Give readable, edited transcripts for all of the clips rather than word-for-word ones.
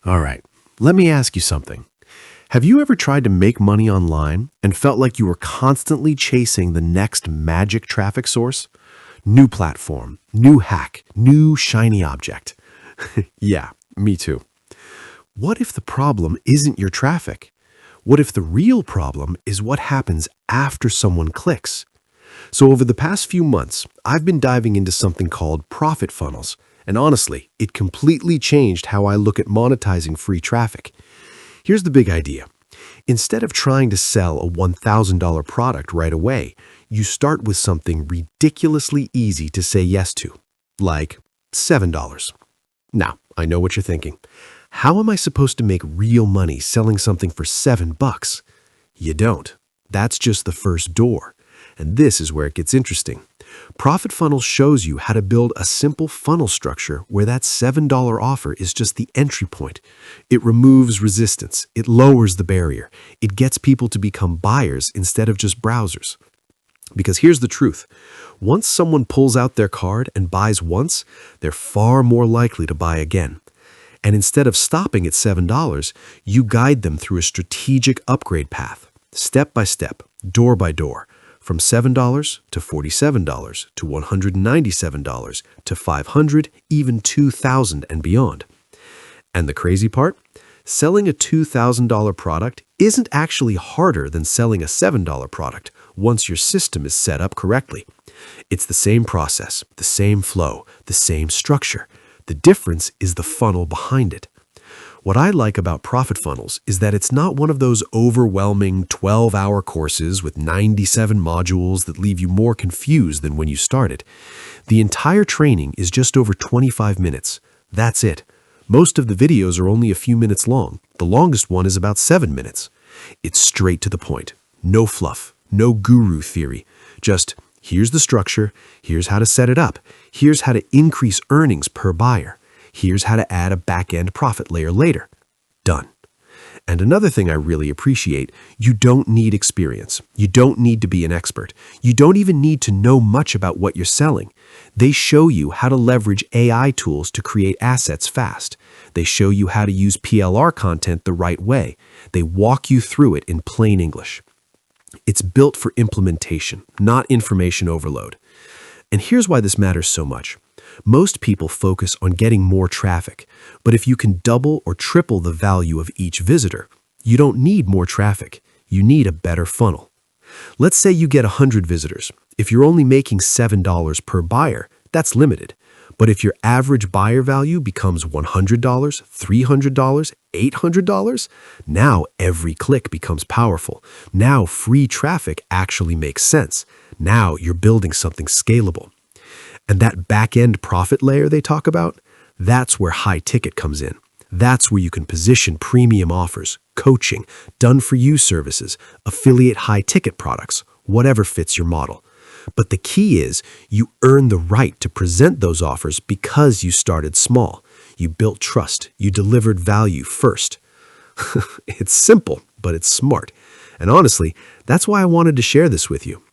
All right, let me ask you something. Have you ever tried to make money online and felt like you were constantly chasing the next magic traffic source? New platform, new hack, new shiny object. Yeah, me too. What if the problem isn't your traffic? What if the real problem is what happens after someone clicks? So over the past few months, I've been diving into something called profit funnels. And honestly, it completely changed how I look at monetizing free traffic. Here's the big idea. Instead of trying to sell a $1,000 product right away, you start with something ridiculously easy to say yes to, like $7. Now, I know what you're thinking. How am I supposed to make real money selling something for $7? You don't. That's just the first door. And this is where it gets interesting. Profit Funnels shows you how to build a simple funnel structure where that $7 offer is just the entry point. It removes resistance. It lowers the barrier. It gets people to become buyers instead of just browsers. Because here's the truth. Once someone pulls out their card and buys once, they're far more likely to buy again. And instead of stopping at $7, you guide them through a strategic upgrade path, step by step, door by door, from $7 to $47 to $197 to $500, even $2,000 and beyond. And the crazy part? Selling a $2,000 product isn't actually harder than selling a $7 product once your system is set up correctly. It's the same process, the same flow, the same structure. The difference is the funnel behind it. What I like about Profit Funnels is that it's not one of those overwhelming 12-hour courses with 97 modules that leave you more confused than when you started. The entire training is just over 25 minutes. That's it. Most of the videos are only a few minutes long. The longest one is about 7 minutes. It's straight to the point. No fluff, no guru theory. Just here's the structure, here's how to set it up, here's how to increase earnings per buyer. Here's how to add a back-end profit layer later. Done. And another thing I really appreciate, you don't need experience. You don't need to be an expert. You don't even need to know much about what you're selling. They show you how to leverage AI tools to create assets fast. They show you how to use PLR content the right way. They walk you through it in plain English. It's built for implementation, not information overload. And here's why this matters so much. Most people focus on getting more traffic, but if you can double or triple the value of each visitor, you don't need more traffic. You need a better funnel. Let's say you get 100 visitors. If you're only making $7 per buyer, that's limited. But if your average buyer value becomes $100, $300, $800, now every click becomes powerful. Now free traffic actually makes sense. Now you're building something scalable. And that back-end profit layer they talk about, that's where high ticket comes in. That's where you can position premium offers, coaching, done-for-you services, affiliate high-ticket products, whatever fits your model. But the key is you earn the right to present those offers because you started small. You built trust. You delivered value first. It's simple, but it's smart. And honestly, that's why I wanted to share this with you.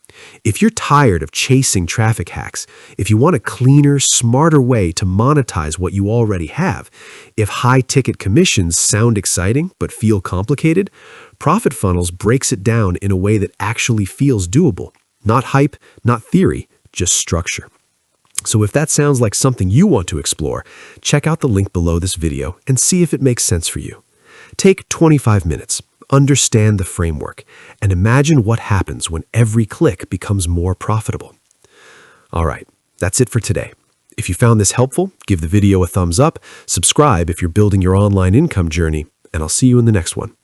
If you're tired of chasing traffic hacks, if you want a cleaner, smarter way to monetize what you already have, if high-ticket commissions sound exciting but feel complicated, Profit Funnels breaks it down in a way that actually feels doable. Not hype, not theory, just structure. So if that sounds like something you want to explore, check out the link below this video and see if it makes sense for you. Take 25 minutes. Understand the framework, and imagine what happens when every click becomes more profitable. All right, that's it for today. If you found this helpful, give the video a thumbs up, subscribe if you're building your online income journey, and I'll see you in the next one.